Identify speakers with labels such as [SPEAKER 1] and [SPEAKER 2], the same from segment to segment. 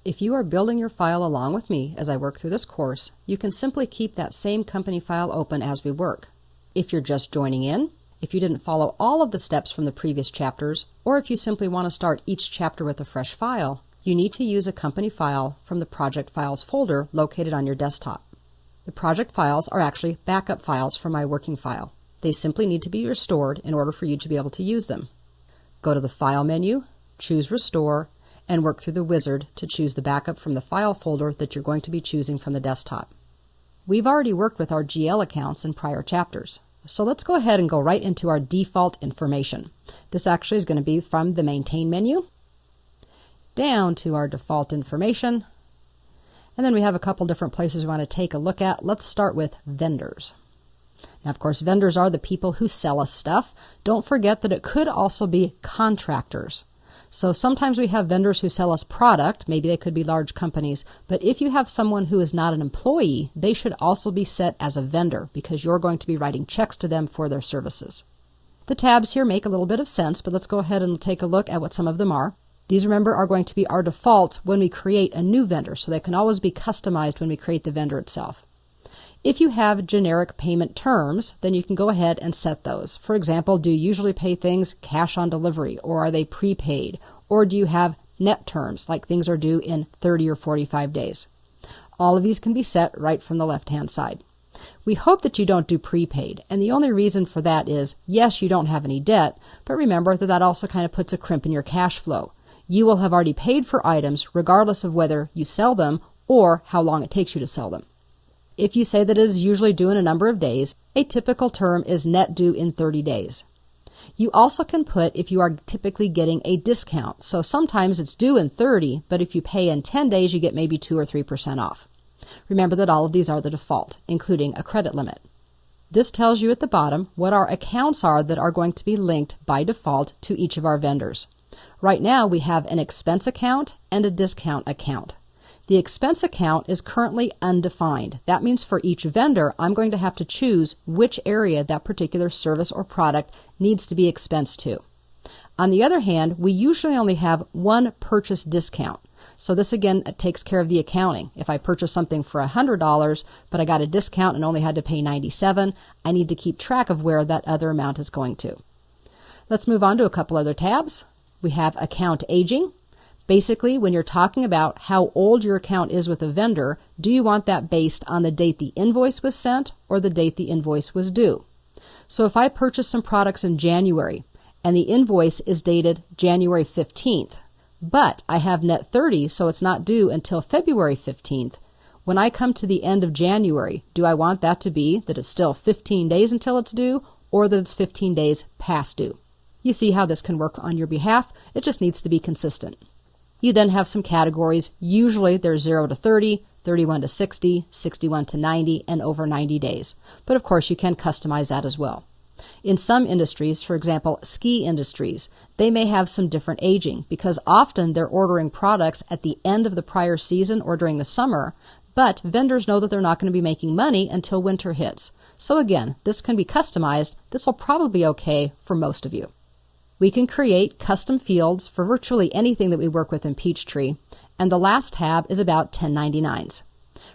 [SPEAKER 1] If you are building your file along with me as I work through this course, you can simply keep that same company file open as we work. If you're just joining in, if you didn't follow all of the steps from the previous chapters, or if you simply want to start each chapter with a fresh file, you need to use a company file from the Project Files folder located on your desktop. The project files are actually backup files from my working file. They simply need to be restored in order for you to be able to use them. Go to the File menu, choose Restore, and work through the wizard to choose the backup from the file folder that you're going to be choosing from the desktop. We've already worked with our GL accounts in prior chapters, so let's go ahead and go right into our default information. This actually is going to be from the Maintain menu, down to our default information, and then we have a couple different places we want to take a look at. Let's start with vendors. Now, of course, vendors are the people who sell us stuff. Don't forget that it could also be contractors. So sometimes we have vendors who sell us product, maybe they could be large companies, but if you have someone who is not an employee, they should also be set as a vendor because you're going to be writing checks to them for their services. The tabs here make a little bit of sense, but let's go ahead and take a look at what some of them are. These, remember, are going to be our default when we create a new vendor, so they can always be customized when we create the vendor itself. If you have generic payment terms, then you can go ahead and set those. For example, do you usually pay things cash on delivery, or are they prepaid? Or do you have net terms, like things are due in 30 or 45 days? All of these can be set right from the left-hand side. We hope that you don't do prepaid, and the only reason for that is, yes, you don't have any debt, but remember that that also kind of puts a crimp in your cash flow. You will have already paid for items regardless of whether you sell them or how long it takes you to sell them. If you say that it is usually due in a number of days, a typical term is net due in 30 days. You also can put if you are typically getting a discount. So sometimes it's due in 30, but if you pay in 10 days, you get maybe 2 or 3% off. Remember that all of these are the default, including a credit limit. This tells you at the bottom what our accounts are that are going to be linked by default to each of our vendors. Right now we have an expense account and a discount account. The expense account is currently undefined. That means for each vendor, I'm going to have to choose which area that particular service or product needs to be expensed to. On the other hand, we usually only have one purchase discount. So this again takes care of the accounting. If I purchase something for $100, but I got a discount and only had to pay $97, I need to keep track of where that other amount is going to. Let's move on to a couple other tabs. We have account aging. Basically, when you're talking about how old your account is with a vendor, do you want that based on the date the invoice was sent or the date the invoice was due? So if I purchase some products in January and the invoice is dated January 15th, but I have net 30, so it's not due until February 15th, when I come to the end of January, do I want that to be that it's still 15 days until it's due or that it's 15 days past due? You see how this can work on your behalf. It just needs to be consistent. You then have some categories. Usually they're 0 to 30, 31 to 60, 61 to 90, and over 90 days. But of course you can customize that as well. In some industries, for example, ski industries, they may have some different aging because often they're ordering products at the end of the prior season or during the summer, but vendors know that they're not going to be making money until winter hits. So again, this can be customized. This will probably be okay for most of you. We can create custom fields for virtually anything that we work with in Peachtree, and the last tab is about 1099s.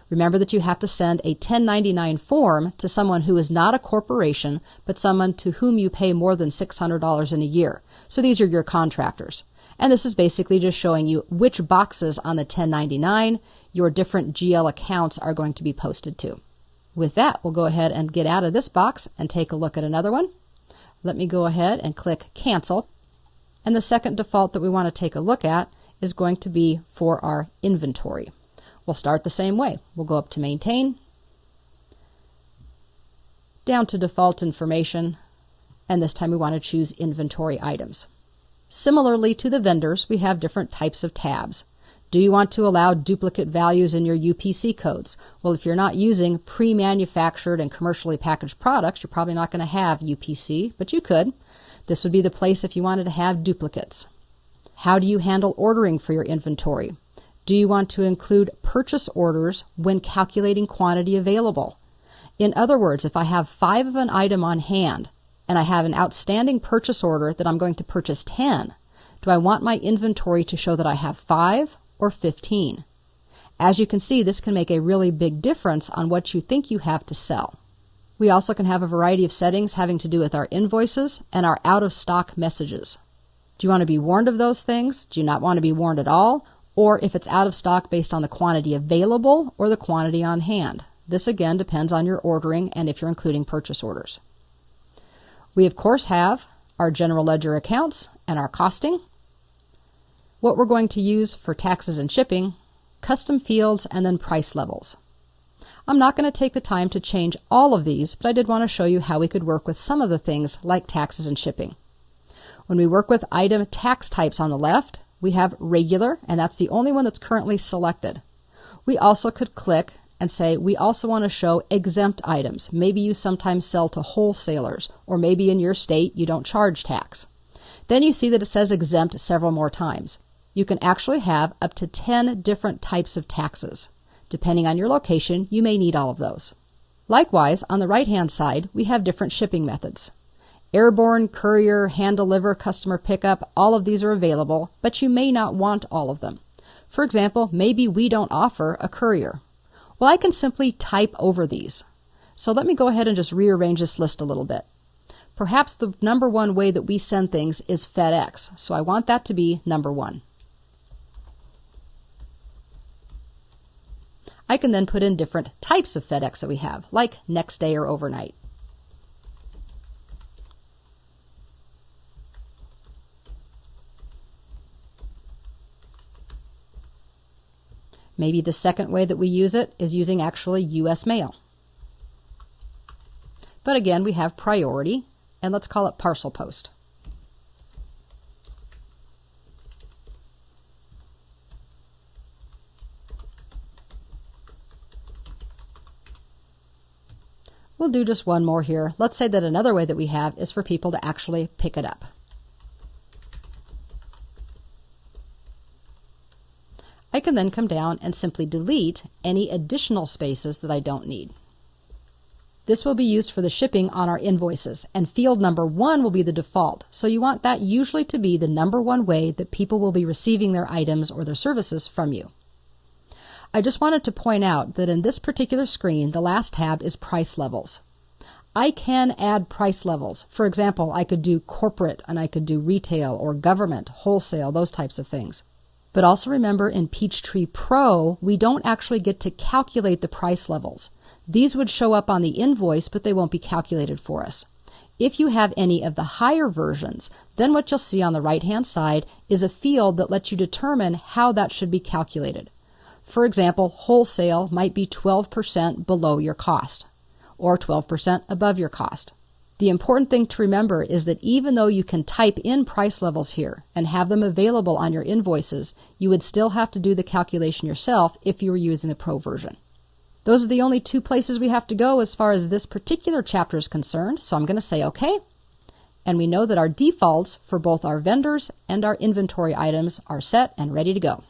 [SPEAKER 1] Remember that you have to send a 1099 form to someone who is not a corporation, but someone to whom you pay more than $600 in a year. So these are your contractors. And this is basically just showing you which boxes on the 1099 your different GL accounts are going to be posted to. With that, we'll go ahead and get out of this box and take a look at another one. Let me go ahead and click Cancel. And the second default that we want to take a look at is going to be for our inventory. We'll start the same way. We'll go up to Maintain, down to Default Information, and this time we want to choose Inventory Items. Similarly to the vendors, we have different types of tabs. Do you want to allow duplicate values in your UPC codes? Well, if you're not using pre-manufactured and commercially packaged products, you're probably not going to have UPC, but you could. This would be the place if you wanted to have duplicates. How do you handle ordering for your inventory? Do you want to include purchase orders when calculating quantity available? In other words, if I have 5 of an item on hand and I have an outstanding purchase order that I'm going to purchase 10, do I want my inventory to show that I have 5 or 15. As you can see, this can make a really big difference on what you think you have to sell. We also can have a variety of settings having to do with our invoices and our out-of-stock messages. Do you want to be warned of those things? Do you not want to be warned at all? Or if it's out of stock based on the quantity available or the quantity on hand. This again depends on your ordering and if you're including purchase orders. We of course have our general ledger accounts and our costing, what we're going to use for taxes and shipping, custom fields, and then price levels. I'm not going to take the time to change all of these, but I did want to show you how we could work with some of the things like taxes and shipping. When we work with item tax types on the left, we have regular, and that's the only one that's currently selected. We also could click and say we also want to show exempt items. Maybe you sometimes sell to wholesalers, or maybe in your state you don't charge tax. Then you see that it says exempt several more times. You can actually have up to 10 different types of taxes. Depending on your location, you may need all of those. Likewise, on the right-hand side, we have different shipping methods. Airborne, courier, hand deliver, customer pickup, all of these are available, but you may not want all of them. For example, maybe we don't offer a courier. Well, I can simply type over these. So let me go ahead and just rearrange this list a little bit. Perhaps the number one way that we send things is FedEx, so I want that to be number one. I can then put in different types of FedEx that we have, like next day or overnight. Maybe the second way that we use it is using actually U.S. mail. But again, we have priority, and let's call it parcel post. We'll do just one more here. Let's say that another way that we have is for people to actually pick it up. I can then come down and simply delete any additional spaces that I don't need. This will be used for the shipping on our invoices, and field number 1 will be the default, so you want that usually to be the number one way that people will be receiving their items or their services from you. I just wanted to point out that in this particular screen, the last tab is price levels. I can add price levels. For example, I could do corporate, and I could do retail or government, wholesale, those types of things. But also remember, in Peachtree Pro, we don't actually get to calculate the price levels. These would show up on the invoice, but they won't be calculated for us. If you have any of the higher versions, then what you'll see on the right-hand side is a field that lets you determine how that should be calculated. For example, wholesale might be 12% below your cost, or 12% above your cost. The important thing to remember is that even though you can type in price levels here and have them available on your invoices, you would still have to do the calculation yourself if you were using the Pro version. Those are the only two places we have to go as far as this particular chapter is concerned, so I'm going to say OK. And we know that our defaults for both our vendors and our inventory items are set and ready to go.